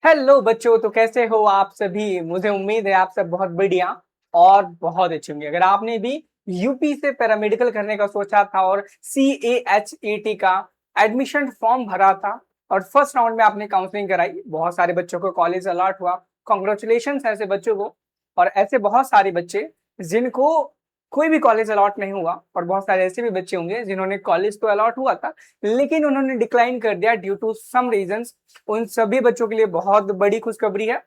Hello बच्चों, तो कैसे हो आप सभी। मुझे उम्मीद है आप सब बहुत बढ़िया और बहुत अच्छे होंगे। अगर आपने भी यूपी से पैरामेडिकल करने का सोचा था और CAHET का एडमिशन फॉर्म भरा था और फर्स्ट राउंड में आपने काउंसलिंग कराई, बहुत सारे बच्चों को कॉलेज अलॉट हुआ। कॉन्ग्रेचुलेशन ऐसे बच्चों को। और ऐसे बहुत सारे बच्चे जिनको कोई भी कॉलेज अलॉट नहीं हुआ, और बहुत सारे ऐसे भी बच्चे होंगे जिन्होंने कॉलेज तो अलॉट हुआ था लेकिन उन्होंने डिक्लाइन कर दिया ड्यू टू सम रीजंस। उन सभी बच्चों के लिए बहुत बड़ी खुशखबरी है।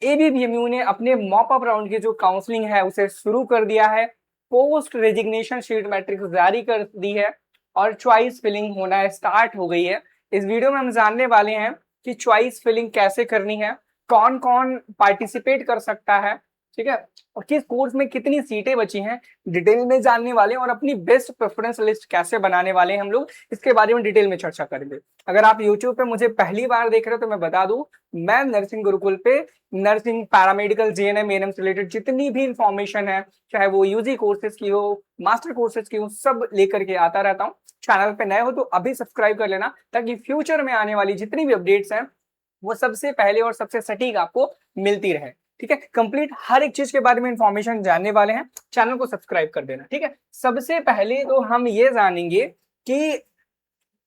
एबीवीएमयू ने अपने मॉप अप राउंड की जो काउंसलिंग है उसे शुरू कर दिया है। पोस्ट रेजिग्नेशन शीट मैट्रिक्स जारी कर दी है और चॉइस फिलिंग होना स्टार्ट हो गई है। इस वीडियो में हम जानने वाले हैं कि चॉइस फिलिंग कैसे करनी है, कौन कौन पार्टिसिपेट कर सकता है, ठीक है, और किस कोर्स में कितनी सीटें बची हैं, डिटेल में जानने वाले हैं। और अपनी बेस्ट प्रेफरेंस लिस्ट कैसे बनाने वाले हैं हम लोग, इसके बारे में डिटेल में चर्चा करेंगे। अगर आप यूट्यूब पे मुझे पहली बार देख रहे हो तो मैं बता दूं, मैं नर्सिंग गुरुकुल पे नर्सिंग, पैरामेडिकल, JNM ANM से रिलेटेड जितनी भी इंफॉर्मेशन है, चाहे वो यूजी कोर्सेज की हो, मास्टर कोर्सेज की हो, सब लेकर के आता रहता हूँ। चैनल पे नए हो तो अभी सब्सक्राइब कर लेना, ताकि फ्यूचर में आने वाली जितनी भी अपडेट्स हैं वो सबसे पहले और सबसे सटीक आपको मिलती रहे। ठीक है, कंप्लीट हर एक चीज के बारे में इंफॉर्मेशन जानने वाले हैं, चैनल को सब्सक्राइब कर देना। ठीक है, सबसे पहले तो हम ये जानेंगे कि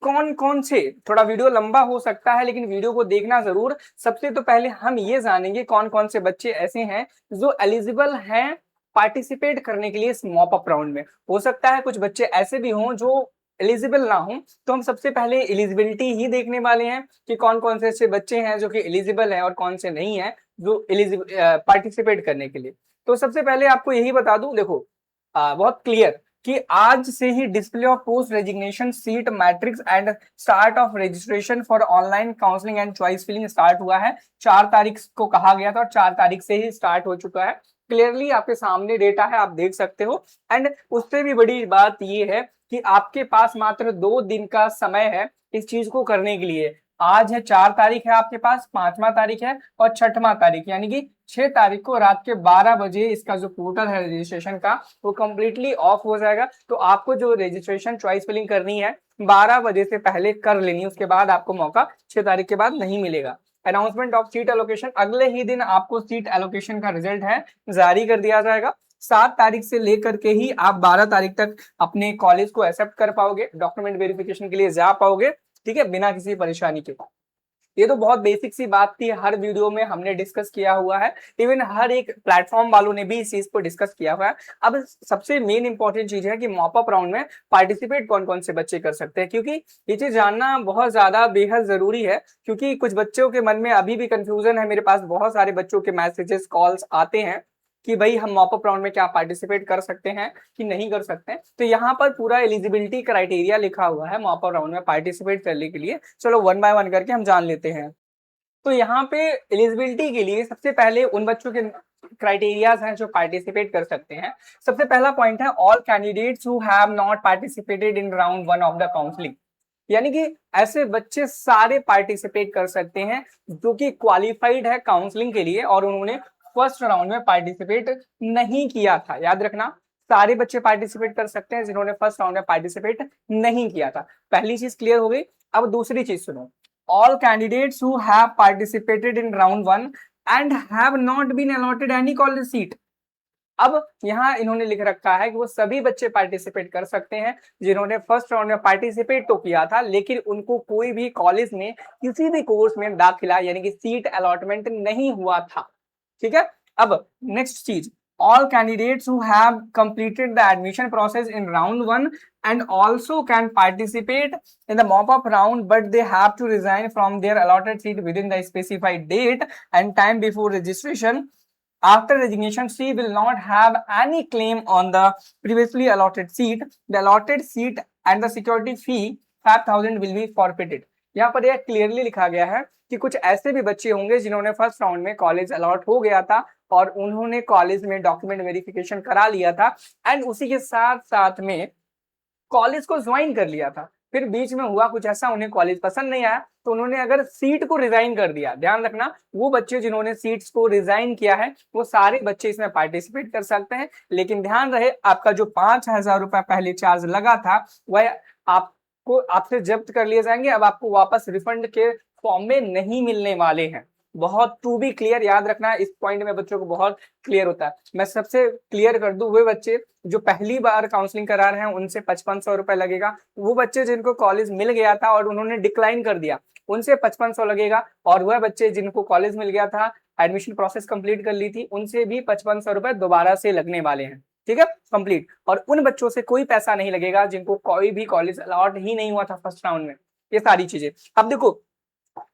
कौन कौन से, थोड़ा वीडियो लंबा हो सकता है लेकिन वीडियो को देखना जरूर। सबसे तो पहले हम ये जानेंगे कौन कौन से बच्चे ऐसे हैं जो एलिजिबल हैं पार्टिसिपेट करने के लिए इस मॉप अप राउंड में। हो सकता है कुछ बच्चे ऐसे भी हों जो एलिजिबल ना हो, तो हम सबसे पहले एलिजिबिलिटी ही देखने वाले हैं कि कौन कौन से ऐसे बच्चे हैं जो कि एलिजिबल हैं और कौन से नहीं है जो एलिजिबल पार्टिसिपेट करने के लिए। तो सबसे पहले आपको यही बता दूं, देखो बहुत क्लियर कि आज से ही display of post resignation seat matrix and start of registration for online counselling and choice filling start हुआ है। 4 तारीख को कहा गया था और 4 तारीख से ही स्टार्ट हो चुका है। क्लियरली आपके सामने डेटा है, आप देख सकते हो। एंड उससे भी बड़ी बात ये है कि आपके पास मात्र 2 दिन का समय है इस चीज को करने के लिए। आज है 4 तारीख है, आपके पास 5वां तारीख है और 6वां तारीख, यानी कि 6 तारीख को रात के 12 बजे इसका जो पोर्टल है रजिस्ट्रेशन का वो कंप्लीटली ऑफ हो जाएगा। तो आपको जो रजिस्ट्रेशन चॉइस फिलिंग करनी है 12 बजे से पहले कर लेनी है, उसके बाद आपको मौका 6 तारीख के बाद नहीं मिलेगा। अनाउंसमेंट ऑफ सीट एलोकेशन, अगले ही दिन आपको सीट एलोकेशन का रिजल्ट है जारी कर दिया जाएगा। 7 तारीख से लेकर के ही आप 12 तारीख तक अपने कॉलेज को एक्सेप्ट कर पाओगे, डॉक्यूमेंट वेरिफिकेशन के लिए जा पाओगे, ठीक है, बिना किसी परेशानी के। ये तो बहुत बेसिक सी बात थी, हर वीडियो में हमने डिस्कस किया हुआ है, इवन हर एक प्लेटफॉर्म वालों ने भी इस चीज को डिस्कस किया हुआ है। अब सबसे मेन इंपॉर्टेंट चीज है कि मॉप अप राउंड में पार्टिसिपेट कौन कौन से बच्चे कर सकते हैं, क्योंकि ये चीज जानना बहुत ज्यादा बेहद जरूरी है। क्योंकि कुछ बच्चों के मन में अभी भी कंफ्यूजन है, मेरे पास बहुत सारे बच्चों के मैसेजेस, कॉल्स आते हैं कि भाई हम मॉप अप राउंड में क्या पार्टिसिपेट कर सकते हैं कि नहीं कर सकते हैं। तो यहाँ पर पूरा एलिजिबिलिटी क्राइटेरिया लिखा हुआ है मॉप अप राउंड में पार्टिसिपेट करने के लिए। चलो वन बाय वन करके हम जान लेते हैं। तो यहाँ पे एलिजिबिलिटी के लिए सबसे पहले उन बच्चों के क्राइटेरियाज हैं जो पार्टिसिपेट कर सकते हैं। सबसे पहला पॉइंट है all candidates who have not participated in round 1 of the counselling, यानी कि ऐसे बच्चे सारे पार्टिसिपेट कर सकते हैं जो कि क्वालिफाइड है काउंसलिंग के लिए और उन्होंने फर्स्ट राउंड में पार्टिसिपेट नहीं किया था। याद रखना, सारे बच्चे पार्टिसिपेट कर सकते हैं जिन्होंने फर्स्ट राउंड में पार्टिसिपेट नहीं किया था। पहली चीज क्लियर हो गई। अब दूसरी चीज सुनो, all candidates who have participated in round 1 and have not been allotted any college seat। अब यहाँ इन्होंने लिख रखा है कि वो सभी बच्चे पार्टिसिपेट कर सकते हैं जिन्होंने फर्स्ट राउंड में पार्टिसिपेट तो किया था लेकिन उनको कोई भी कॉलेज में किसी भी कोर्स में दाखिला यानी कि सीट अलॉटमेंट नहीं हुआ था। ठीक है, अब नेक्स्ट चीज, all candidates who have completed the admission process in round 1 and also can participate in the mop-up round, but they have to resign from their allotted seat within the specified date and time before registration. After resignation, she will not have any claim on the previously allotted seat. The allotted seat and the security fee 5,000 will be forfeited। यहाँ पर यह clearly लिखा गया है कि कुछ ऐसे भी बच्चे होंगे जिन्होंने फर्स्ट राउंड में कॉलेज अलॉट हो गया था और उन्होंने कॉलेज में डॉक्यूमेंट वेरिफिकेशन करा लिया था एंड उसी के साथ साथ में कॉलेज को ज्वाइन कर लिया था, फिर बीच में हुआ कुछ ऐसा, उन्हें कॉलेज पसंद नहीं आया तो उन्होंने अगर सीट को रिजाइन कर दिया। ध्यान रखना, वो बच्चे जिन्होंने सीट्स को रिजाइन किया है वो सारे बच्चे इसमें पार्टिसिपेट कर सकते हैं। लेकिन ध्यान रहे, आपका जो 5,000 रुपए पहले चार्ज लगा था वह आपको आपसे जब्त कर लिए जाएंगे। अब आपको वापस रिफंड के फॉर्म में नहीं मिलने वाले हैं। बहुत टू बी क्लियर, याद रखना है, इस पॉइंट में बच्चों को बहुत क्लियर होता है। मैं सबसे क्लियर कर दूं, वे बच्चे जो पहली बार काउंसलिंग करा रहे हैं उनसे 5500 रुपए लगेगा। वो बच्चे जिनको कॉलेज मिल गया था और उन्होंने डिक्लाइन कर दिया, उनसे 5500 लगेगा। और वह बच्चे जिनको कॉलेज मिल गया था, एडमिशन प्रोसेस कंप्लीट कर ली थी, उनसे भी 5500 रुपए दोबारा से लगने वाले हैं। ठीक है, कंप्लीट। और उन बच्चों से कोई पैसा नहीं लगेगा जिनको कोई भी कॉलेज अलॉट ही नहीं हुआ था फर्स्ट राउंड में। ये सारी चीजें, अब देखो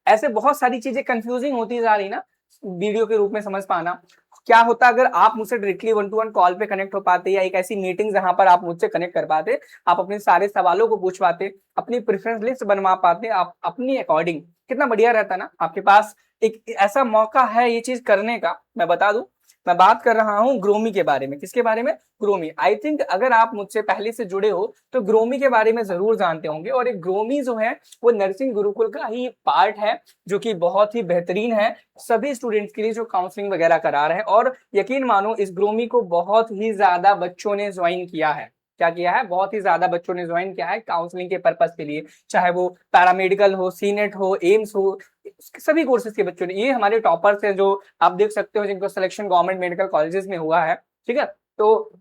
ऐसे बहुत सारी चीजें कंफ्यूजिंग होती जा रही ना, वीडियो के रूप में समझ पाना क्या होता अगर आप मुझसे डायरेक्टली 1-to-1 कॉल पे कनेक्ट हो पाते, या एक ऐसी मीटिंग जहां पर आप मुझसे कनेक्ट कर पाते, आप अपने सारे सवालों को पूछ पाते, अपनी प्रेफरेंस लिस्ट बनवा पाते, आप अपनी अकॉर्डिंग, कितना बढ़िया रहता ना। आपके पास एक ऐसा मौका है ये चीज करने का। मैं बता दूं, मैं बात कर रहा हूं ग्रोमी के बारे में। किसके बारे में? ग्रोमी। आई थिंक अगर आप मुझसे पहले से जुड़े हो तो ग्रोमी के बारे में जरूर जानते होंगे। और एक ग्रोमी जो है वो नर्सिंग गुरुकुल का ही पार्ट है, जो कि बहुत ही बेहतरीन है सभी स्टूडेंट्स के लिए जो काउंसलिंग वगैरह करा रहे हैं। और यकीन मानो इस ग्रोमी को बहुत ही ज्यादा बच्चों ने ज्वाइन किया है। क्या किया है? बहुत ही ज्यादा बच्चों ने ज्वाइन किया है काउंसलिंग के पर्पस के लिए, चाहे वो पैरामेडिकल हो, सीनेट हो, एम्स हो, सभी कोर्सेज के बच्चों ने। ये हमारे टॉपर्स हैं जो आप देख सकते हो, जिनको सिलेक्शन गवर्नमेंट मेडिकल कॉलेजेस में हुआ है। ठीक है, तो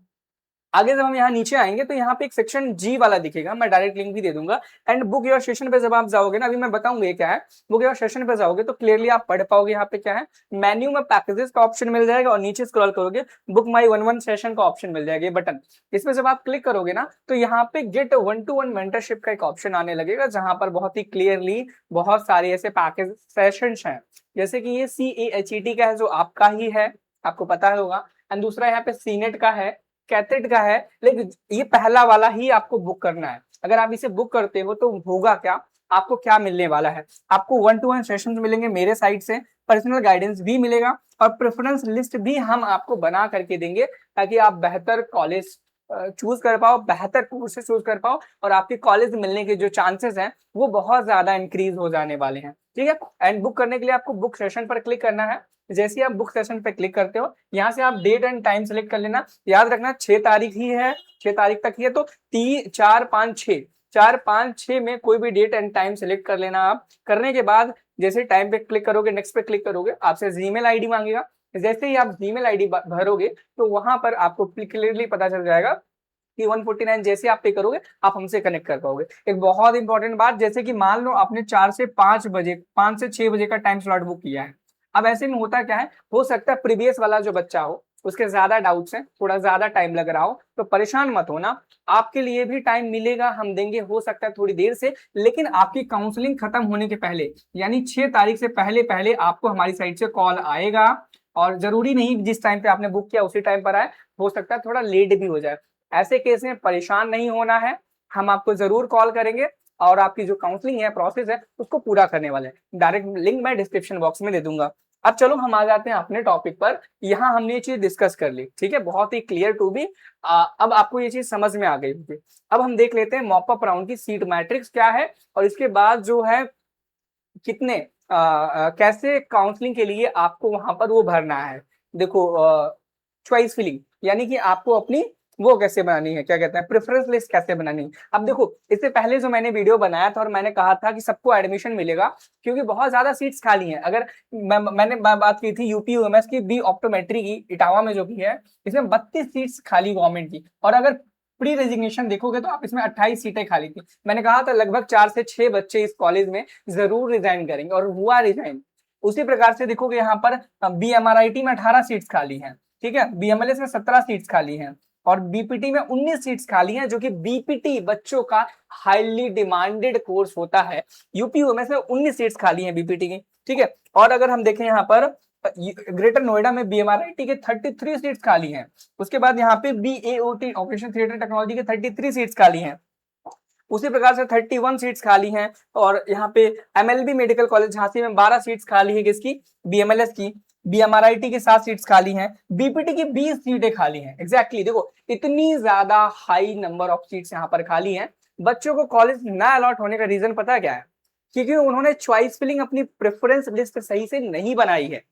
आगे जब हम यहाँ नीचे आएंगे तो यहाँ पे एक सेक्शन जी वाला दिखेगा, मैं डायरेक्ट लिंक भी दे दूंगा। एंड बुक योर सेशन पे जब आप जाओगे ना, अभी मैं बताऊंगा ये क्या है, बुक योर सेशन पे जाओगे तो क्लियरली आप पढ़ पाओगे यहाँ पे क्या है। मेन्यू में पैकेजेस का ऑप्शन मिल जाएगा और नीचे स्क्रॉल करोगे बुक माई 1-1 सेशन का ऑप्शन मिल जाएगा, ये बटन। इसमें जब आप क्लिक करोगे ना तो यहाँ पे गेट 1-to-1 मेंटरशिप का एक ऑप्शन आने लगेगा, जहां पर बहुत ही क्लियरली बहुत सारे ऐसे पैकेज सेशन हैं, जैसे कि ये CAHET का है जो आपका ही है, आपको पता होगा। एंड दूसरा यहाँ पे सीनेट का है, कैथेट का है, लेकिन ये पहला वाला ही आपको बुक करना है। अगर आप इसे बुक करते हो तो होगा क्या, आपको क्या मिलने वाला है, आपको 1-to-1 सेशंस मिलेंगे मेरे साइड से, पर्सनल गाइडेंस भी मिलेगा और प्रेफरेंस लिस्ट भी हम आपको बना करके देंगे, ताकि आप बेहतर कॉलेज चूज कर पाओ, बेहतर कोर्स चूज कर पाओ, और आपके कॉलेज मिलने के जो चांसेस हैं वो बहुत ज्यादा इंक्रीज हो जाने वाले हैं। ठीक है, एंड बुक करने के लिए आपको बुक सेशन पर क्लिक करना है। जैसे ही आप बुक सेशन पे क्लिक करते हो, यहाँ से आप डेट एंड टाइम सेलेक्ट कर लेना। याद रखना 6 तारीख ही है, 6 तारीख तक ही है, तो 3, 4, 5, 6, 4, 5, 6 में कोई भी डेट एंड टाइम सेलेक्ट कर लेना। आप करने के बाद जैसे टाइम पे क्लिक करोगे, नेक्स्ट पे क्लिक करोगे, आपसे जीमेल आईडी मांगेगा। जैसे ही आप जीमेल आईडी भरोगे तो वहां पर आपको क्लियरली पता चल जाएगा कि 149 जैसे आप पे करोगे आप हमसे कनेक्ट कर पाओगे। एक बहुत इंपॉर्टेंट बात, जैसे कि मान लो आपने 4 से 5 बजे, 5 से 6 बजे का टाइम स्लॉट बुक किया है। अब ऐसे में होता क्या है, हो सकता है प्रीवियस वाला जो बच्चा हो उसके ज्यादा डाउट्स हैं, थोड़ा ज्यादा टाइम लग रहा हो, तो परेशान मत होना, आपके लिए भी टाइम मिलेगा, हम देंगे। हो सकता है थोड़ी देर से, लेकिन आपकी काउंसलिंग खत्म होने के पहले, यानी 6 तारीख से पहले पहले आपको हमारी साइड से कॉल आएगा। और जरूरी नहीं जिस टाइम पे आपने बुक किया उसी टाइम पर आए, हो सकता है थोड़ा लेट भी हो जाए। ऐसे केस में परेशान नहीं होना है, हम आपको जरूर कॉल करेंगे और आपकी जो काउंसलिंग है, प्रोसेस है, उसको पूरा करने वाले हैं। डायरेक्ट लिंक मैं डिस्क्रिप्शन बॉक्स में दे दूंगा। अब चलो हम आ जाते हैं अपने टॉपिक पर। यहाँ हमने ये चीज डिस्कस कर ली, ठीक है, बहुत ही क्लियर टू बी। अब आपको ये चीज समझ में आ गई होगी। अब हम देख लेते हैं मॉपअप राउंड की सीट मैट्रिक्स क्या है, और इसके बाद जो है कितने कैसे काउंसलिंग के लिए आपको वहां पर वो भरना है। देखो चॉइस फिलिंग, यानी कि आपको अपनी वो कैसे बनानी है, क्या कहते हैं, प्रेफरेंस लिस्ट कैसे बनानी है। अब देखो इससे पहले जो मैंने वीडियो बनाया था और मैंने कहा था कि सबको एडमिशन मिलेगा, क्योंकि बहुत ज्यादा सीट्स खाली हैं। अगर मैंने बात की थी यूपी यूएमएस की, बी ऑप्टोमेट्री की, इटावा में जो की है, इसमें 32 सीट्स खाली गवर्नमेंट की। और अगर प्री रेजिग्नेशन देखोगे तो आप इसमें 28 सीटें खाली थी। मैंने कहा था लगभग 4 से 6 बच्चे इस कॉलेज में जरूर रिजाइन करेंगे, और हुआ रिजाइन। उसी प्रकार से देखोगे यहाँ पर BMRIT में 18 सीट्स खाली हैं, ठीक है, BMLS में 17 सीट्स खाली हैं, और बीपीटी में 19 सीट्स खाली हैं, जो कि बीपीटी बच्चों का हाईली डिमांडेड कोर्स होता है। यूपीयूएमएस में 19 सीट्स खाली हैं बीपीटी की, ठीक है। और अगर हम देखें यहाँ पर ग्रेटर नोएडा में BMRIT के 33 सीट्स खाली हैं। उसके बाद यहाँ पे BAOT ऑपरेशन थिएटर टेक्नोलॉजी के 33 सीट्स खाली हैं। उसी प्रकार से 31 सीट्स खाली हैं। और यहाँ पे MLB मेडिकल कॉलेज झांसी में 12 सीट्स खाली है, किसकी, BMLS की। BMRIT के 7 सीट्स खाली हैं, बीपीटी की 20 सीटें खाली हैं। एग्जैक्टली देखो इतनी ज्यादा हाई नंबर ऑफ सीट्स यहाँ पर खाली हैं। बच्चों को कॉलेज ना अलॉट होने का रीजन पता है क्या है? क्योंकि उन्होंने चॉइस फिलिंग अपनी प्रेफरेंस लिस्ट सही से नहीं बनाई है।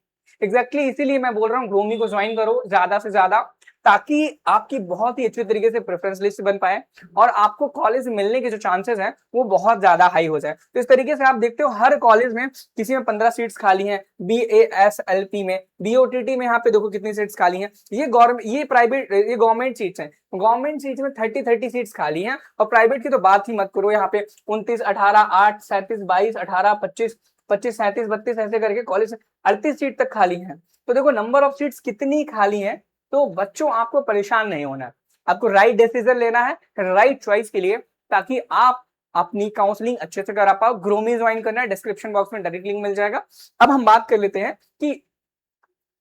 एग्जैक्टली इसीलिए मैं बोल रहा हूँ ग्रोमी को ज्वाइन करो ज्यादा से ज्यादा। ताकि आपकी बहुत ही अच्छे तरीके से प्रेफरेंस लिस्ट बन पाए और आपको कॉलेज मिलने के जो चांसेस हैं वो बहुत ज्यादा हाई हो जाए। तो इस तरीके से आप देखते हो हर कॉलेज में किसी में 15 सीट्स खाली हैं, BASLP में, BOTT में यहाँ पे देखो कितनी सीट्स खाली हैं। ये गवर्नमेंट सीट्स हैं। गवर्नमेंट सीट्स में 30 सीट्स खाली हैं और प्राइवेट की तो बात ही मत करो। यहाँ पे 29, 18, 8, 37, 22, 18, 25, 25, 37, 32 ऐसे करके कॉलेज 38 सीट तक खाली हैं। तो देखो नंबर ऑफ सीट्स कितनी खाली हैं। तो बच्चों आपको परेशान नहीं होना है, आपको राइट डिसीजन लेना है राइट चॉइस के लिए, ताकि आप अपनी काउंसलिंग अच्छे से करा पाओ। ग्रोमी ज्वाइन करना है, डिस्क्रिप्शन बॉक्स में डायरेक्ट लिंक मिल जाएगा। अब हम बात कर लेते हैं कि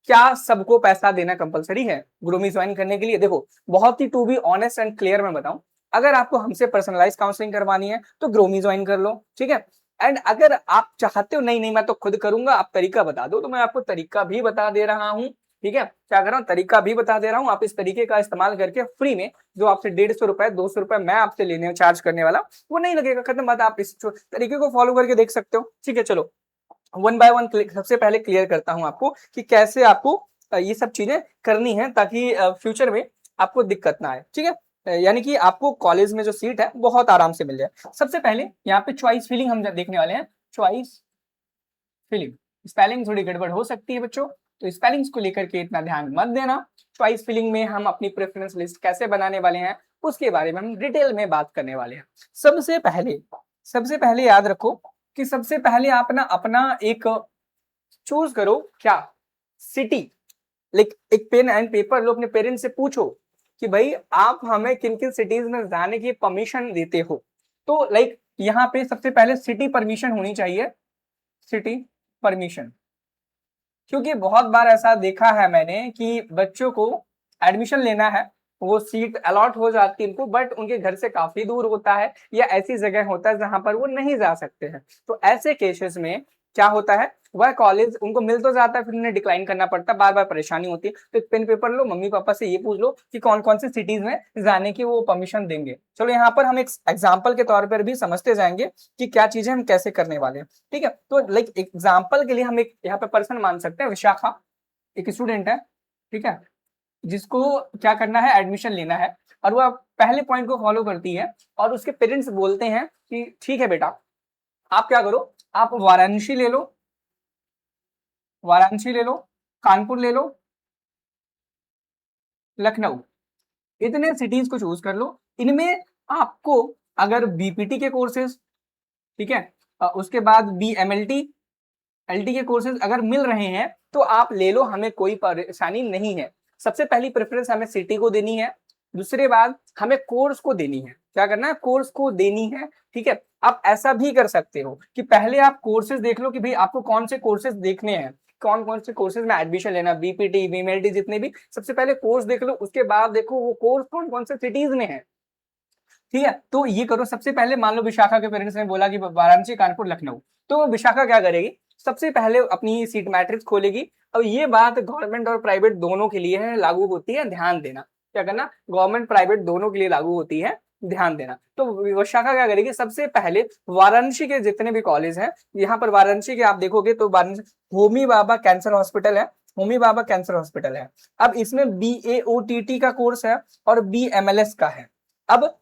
क्या सबको पैसा देना कंपलसरी है ग्रोमी ज्वाइन करने के लिए। देखो बहुत ही to be honest and clear मैं बताऊं, अगर आपको हमसे पर्सनलाइज काउंसलिंग करवानी है तो ग्रोमी ज्वाइन कर लो, ठीक है। एंड अगर आप चाहते हो नहीं नहीं मैं तो खुद करूंगा, आप तरीका बता दो, तो मैं आपको तरीका भी बता दे रहा हूँ, ठीक है। क्या कर रहा हूँ, तरीका भी बता दे रहा हूँ। आप इस तरीके का इस्तेमाल करके फ्री में, जो आपसे 150 रुपए 200 रुपए मैं आपसे लेने चार्ज करने वाला वो नहीं लगेगा, खत्म बात। आप इस तरीके को फॉलो करके देख सकते हो, ठीक है। चलो वन बाय वन सबसे पहले क्लियर करता हूं आपको कि कैसे आपको ये सब चीजें करनी है ताकि फ्यूचर में आपको दिक्कत ना आए, ठीक है। यानी कि आपको कॉलेज में जो सीट है बहुत आराम से मिल जाए। सबसे पहले यहाँ पे चॉइस फिलिंग हम देखने वाले हैं। चॉइस फिलिंग, स्पेलिंग थोड़ी गड़बड़ हो सकती है बच्चों, तो स्पेलिंग्स को लेकर के इतना ध्यान मत देना। चॉइस फिलिंग में हम अपनी प्रेफरेंस लिस्ट कैसे बनाने वाले हैं उसके बारे में हम डिटेल में बात करने वाले हैं। सबसे पहले याद रखो कि सबसे पहले आप ना अपना एक चूज करो, क्या सिटी। लाइक एक पेन एंड पेपर लो, अपने पेरेंट्स से पूछो कि भाई आप हमें किन किन सिटीज में जाने की परमिशन देते हो। तो लाइक यहाँ पे सबसे पहले सिटी परमिशन होनी चाहिए, सिटी परमिशन। क्योंकि बहुत बार ऐसा देखा है मैंने कि बच्चों को एडमिशन लेना है, वो सीट अलॉट हो जाती है उनको, बट उनके घर से काफी दूर होता है या ऐसी जगह होता है जहां पर वो नहीं जा सकते हैं। तो ऐसे केसेस में क्या होता है, वह कॉलेज उनको मिल तो जाता है, फिर उन्हें डिक्लाइन करना पड़ता है, बार बार परेशानी होती है। तो एक पेन पेपर लो, मम्मी पापा से ये पूछ लो कि कौन कौन से सिटीज में जाने की वो परमिशन देंगे। चलो यहाँ पर हम एक एग्जाम्पल के तौर पर भी समझते जाएंगे कि क्या चीजें हम कैसे करने वाले हैं, ठीक है। तो लाइक एग्जाम्पल के लिए हम एक यहाँ पे पर्सन मान सकते हैं, विशाखा एक स्टूडेंट है, ठीक है, जिसको क्या करना है, एडमिशन लेना है। और वह पहले पॉइंट को फॉलो करती है और उसके पेरेंट्स बोलते हैं कि ठीक है बेटा, आप क्या करो, आप वाराणसी ले लो, वाराणसी ले लो, कानपुर ले लो, लखनऊ, इतने सिटीज को चूज कर लो। इनमें आपको अगर बीपीटी के कोर्सेज, ठीक है, उसके बाद BMLT LT के कोर्सेज अगर मिल रहे हैं तो आप ले लो, हमें कोई परेशानी नहीं है। सबसे पहली प्रेफरेंस हमें सिटी को देनी है, दूसरे बात हमें कोर्स को देनी है। क्या करना है, कोर्स को देनी है, ठीक है। आप ऐसा भी कर सकते हो कि पहले आप कोर्सेज देख लो कि भाई आपको कौन से कोर्सेज देखने हैं, कौन कौन से कोर्सेज में एडमिशन लेना, बीपीटी BMLT जितने भी, सबसे पहले कोर्स देख लो, उसके बाद देखो वो कोर्स कौन कौन से सिटीज में है, ठीक है। तो ये करो। सबसे पहले मान लो विशाखा के पेरेंट्स ने बोला कि वाराणसी कानपुर लखनऊ, तो विशाखा क्या करेगी, सबसे पहले अपनी सीट मैट्रिक्स खोलेगी। अब ये बात गवर्नमेंट और प्राइवेट दोनों के लिए है, लागू होती है, ध्यान देना। क्या करना, गवर्नमेंट प्राइवेट दोनों के लिए लागू होती है, ध्यान देना। तो विशाखा क्या करेगी, सबसे पहले वाराणसी के जितने भी कॉलेज हैं, यहाँ पर वाराणसी के आप देखोगे तो वाराणसी होमी भाभा कैंसर हॉस्पिटल है, होमी भाभा कैंसर हॉस्पिटल है। अब इसमें BAOTT का कोर्स है और BMLS का है। अब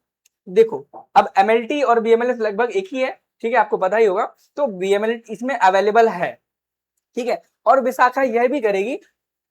देखो, अब MLT और BMLS लगभग एक ही है, ठीक है, आपको पता ही होगा। तो BMLT इसमें अवेलेबल है, ठीक है। और विशाखा यह भी करेगी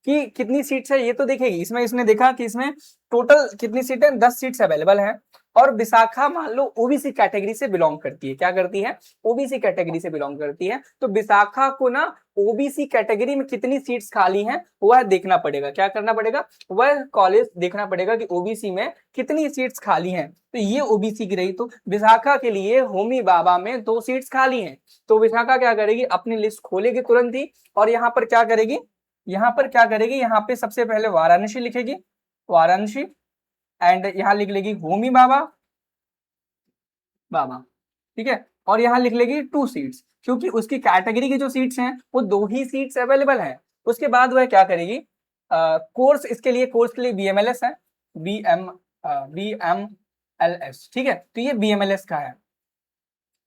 कि कितनी सीट्स है ये तो देखेगी। इसमें इसने देखा कि इसमें टोटल कितनी सीट है, 10 सीट्स अवेलेबल हैं। और विशाखा मान लो ओबीसी कैटेगरी से बिलोंग करती है, क्या करती है, ओबीसी कैटेगरी से बिलोंग करती है। तो विशाखा को ना ओबीसी कैटेगरी में कितनी सीट्स खाली हैं वह देखना पड़ेगा। क्या करना पड़ेगा, वह कॉलेज देखना पड़ेगा कि ओबीसी में कितनी सीट्स खाली हैं। तो ये ओबीसी की रही, तो विशाखा के लिए होमी भाभा में 2 सीट्स खाली हैं। तो विशाखा क्या करेगी, अपनी लिस्ट खोलेगी तुरंत ही और यहाँ पर क्या करेगी, यहाँ पे सबसे पहले वाराणसी लिखेगी, वाराणसी, एंड यहाँ लिख लेगी होमी भाभा, ठीक है। और यहाँ लिख लेगी 2 सीट्स, क्योंकि उसकी कैटेगरी की जो सीट्स हैं वो 2 ही सीट्स अवेलेबल हैं। उसके बाद वह क्या करेगी, कोर्स के लिए BMLS है, BMLS, ठीक है। तो ये BMLS का है।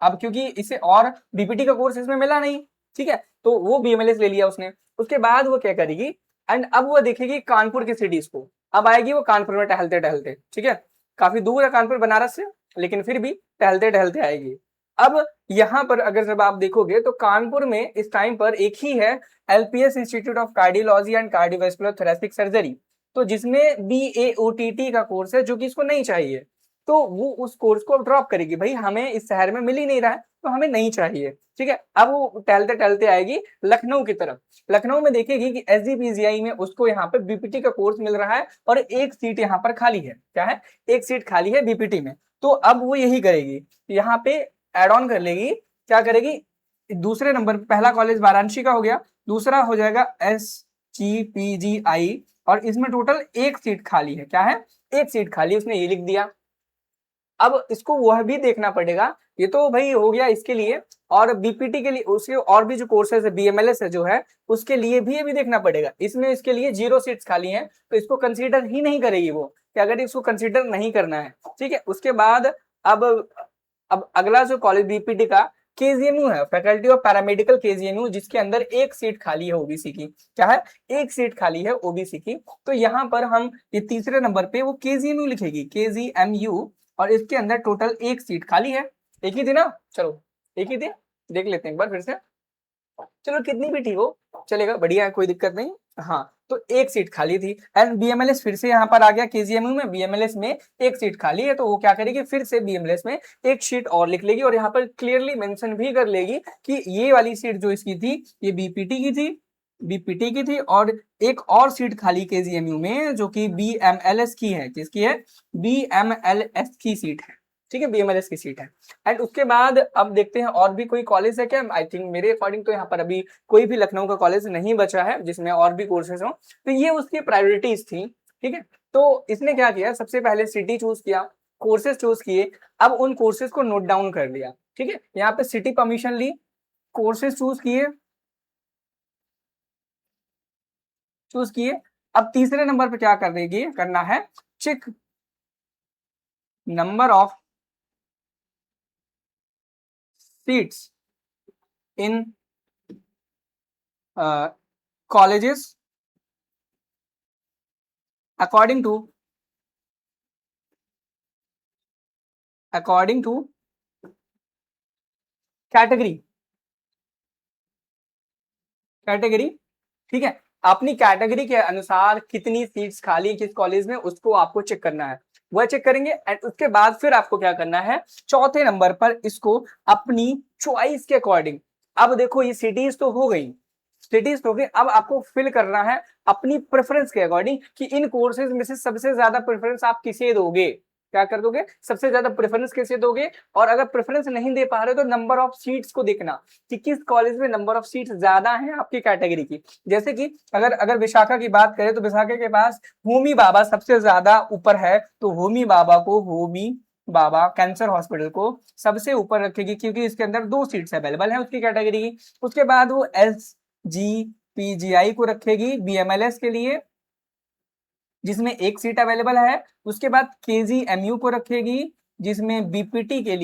अब क्योंकि इसे और बीपीटी का कोर्स इसमें मिला नहीं, ठीक है, तो वो BMLS ले लिया उसने। उसके बाद वो क्या करेगी, एंड अब वो देखेगी कानपुर की सिटीज को, अब आएगी वो कानपुर में टहलते टहलते, ठीक है, काफी दूर है कानपुर बनारस से, लेकिन फिर भी टहलते टहलते आएगी। अब यहाँ पर अगर जब आप देखोगे तो कानपुर में इस टाइम पर एक ही है LPS institute of cardiology and cardiovascular thoracic surgery, तो जिसमें BAOTT का कोर्स है, जो कि इसको नहीं चाहिए, तो वो उस कोर्स को ड्रॉप करेगी, भाई हमें इस शहर में मिल ही नहीं रहा है तो हमें नहीं चाहिए, ठीक है। अब वो टहलते टहलते आएगी लखनऊ की तरफ, लखनऊ में देखेगी कि SGPGI में उसको यहाँ पे बीपीटी का कोर्स मिल रहा है और एक सीट यहाँ पर खाली है, क्या है, एक सीट खाली है बीपीटी में। तो अब वो यही करेगी, यहाँ पे एड ऑन कर लेगी, क्या करेगी, दूसरे नंबर, पहला कॉलेज वाराणसी का हो गया, दूसरा हो जाएगा SGPGI, और इसमें टोटल एक सीट खाली है, क्या है, एक सीट खाली, उसने ये लिख दिया। अब इसको वह भी देखना पड़ेगा, ये तो भाई हो गया इसके लिए, और बीपीटी के लिए उसके और भी जो कोर्सेज है, BMLS है जो है, उसके लिए भी ये भी देखना पड़ेगा। इसमें इसके लिए 0 सीट्स खाली हैं, तो इसको कंसीडर ही नहीं करेगी वो, कि अगर इसको कंसीडर नहीं करना है, ठीक है। उसके बाद अब अगला जो कॉलेज बीपीटी का KGMU है, फैकल्टी ऑफ पैरामेडिकल KGMU, जिसके अंदर एक सीट खाली है ओबीसी की, क्या है, एक सीट खाली है ओबीसी की। तो यहाँ पर हम ये तीसरे नंबर पे वो KGMU लिखेगी, KGMU, और इसके अंदर टोटल एक सीट खाली है, एक ही थी ना, चलो एक ही थी, देख लेते हैं एक बार फिर से, चलो कितनी भी ठीक हो चलेगा, बढ़िया है, कोई दिक्कत नहीं। हाँ, तो एक सीट खाली थी, एंड BMLS फिर से यहाँ पर आ गया KGMU में, BMLS में एक सीट खाली है, तो वो क्या करेगी, फिर से BMLS में एक सीट और लिख लेगी, और यहाँ पर क्लियरली मेंशन भी कर लेगी कि ये वाली सीट जो इसकी थी ये बीपीटी की थी, और एक और सीट खाली KGMU में जो कि BMLS की है, किसकी है, BMLS की सीट है, ठीक है, BMLS की सीट है। एंड उसके बाद अब देखते हैं और भी कोई कॉलेज है क्या, आई थिंक मेरे अकॉर्डिंग तो यहाँ पर अभी कोई भी लखनऊ का कॉलेज नहीं बचा है जिसमें और भी कोर्सेज हो, तो ये उसकी प्रायोरिटीज थी, ठीक है। तो इसने क्या किया, सबसे पहले सिटी चूज किया, कोर्सेज चूज किए, अब उन कोर्सेज को नोट डाउन कर लिया, ठीक है, यहाँ पे सिटी परमिशन ली, कोर्सेज चूज किए, अब तीसरे नंबर पे क्या करना है, check number of seats in colleges according to category, ठीक है, अपनी कैटेगरी के अनुसार कितनी सीट्स खाली किस कॉलेज में, उसको आपको चेक करना है, वह चेक करेंगे। एंड उसके बाद फिर आपको क्या करना है, चौथे नंबर पर इसको अपनी चॉइस के अकॉर्डिंग, अब देखो ये सिटीज तो हो गई, अब आपको फिल करना है अपनी प्रेफरेंस के अकॉर्डिंग कि इन कोर्सेज में से सबसे ज्यादा प्रेफरेंस आप किसे दोगे, क्या कर दोगे, सबसे ज्यादा प्रेफरेंस किसे दोगे, और अगर प्रेफरेंस नहीं दे पा रहे तो नंबर ऑफ सीट्स को देखना कि किस कॉलेज में नंबर ऑफ सीट्स ज्यादा हैं आपकी कैटेगरी की। जैसे कि अगर विशाखा की बात करें तो विशाखा के पास होमी भाभा सबसे ज्यादा ऊपर है, तो होमी भाभा कैंसर हॉस्पिटल को सबसे ऊपर रखेगी, क्योंकि इसके अंदर 2 सीट्स अवेलेबल है उसकी कैटेगरी की। उसके बाद वो SGPGI को रखेगी BMLS के लिए, जिसमें एक सीट अवेलेबल है। उसके बाद KGMU को रखेगी, जिसमें बीपीटी के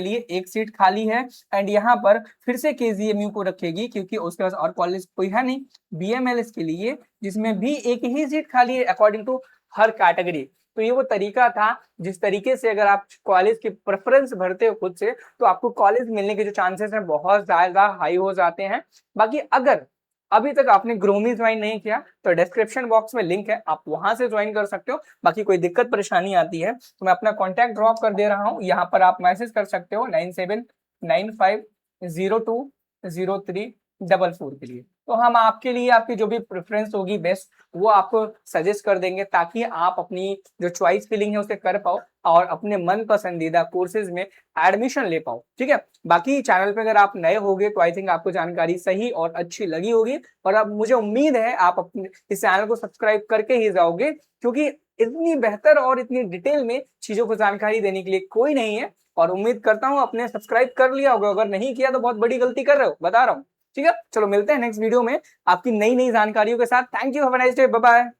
लिए एक सीट खाली है। एंड यहाँ पर फिर से KGMU को रखेगी, क्योंकि उसके पास और कॉलेज कोई है नहीं, BMLS के लिए, जिसमें भी एक ही सीट खाली है अकॉर्डिंग टू हर कैटेगरी। तो ये वो तरीका था जिस तरीके से अगर आप कॉलेज की प्रेफरेंस भरते हो खुद से, तो आपको कॉलेज मिलने के जो चांसेस हैं बहुत ज्यादा हाई हो जाते हैं। बाकी अगर अभी तक आपने ग्रोमी ज्वाइन नहीं किया तो डिस्क्रिप्शन बॉक्स में लिंक है, आप वहां से ज्वाइन कर सकते हो। बाकी कोई दिक्कत परेशानी आती है तो मैं अपना कॉन्टैक्ट ड्रॉप कर दे रहा हूँ, यहाँ पर आप मैसेज कर सकते हो 9795020344 के लिए। तो हम आपके लिए आपकी जो भी प्रेफरेंस होगी बेस्ट वो आपको सजेस्ट कर देंगे, ताकि आप अपनी जो चॉइस फिलिंग है उसे कर पाओ और अपने मन पसंदीदा कोर्सेज में एडमिशन ले पाओ, ठीक है। बाकी चैनल पे अगर आप नए होगे तो आई थिंक आपको जानकारी सही और अच्छी लगी होगी, और अब मुझे उम्मीद है आप अपने इस चैनल को सब्सक्राइब करके ही जाओगे, क्योंकि इतनी बेहतर और इतनी डिटेल में चीजों को जानकारी देने के लिए कोई नहीं है। और उम्मीद करता हूँ आपने सब्सक्राइब कर लिया होगा, अगर नहीं किया तो बहुत बड़ी गलती कर रहे हो, बता रहा हूँ, ठीक है। चलो मिलते हैं नेक्स्ट वीडियो में आपकी नई जानकारियों के साथ। Thank you, have a nice day, bye bye.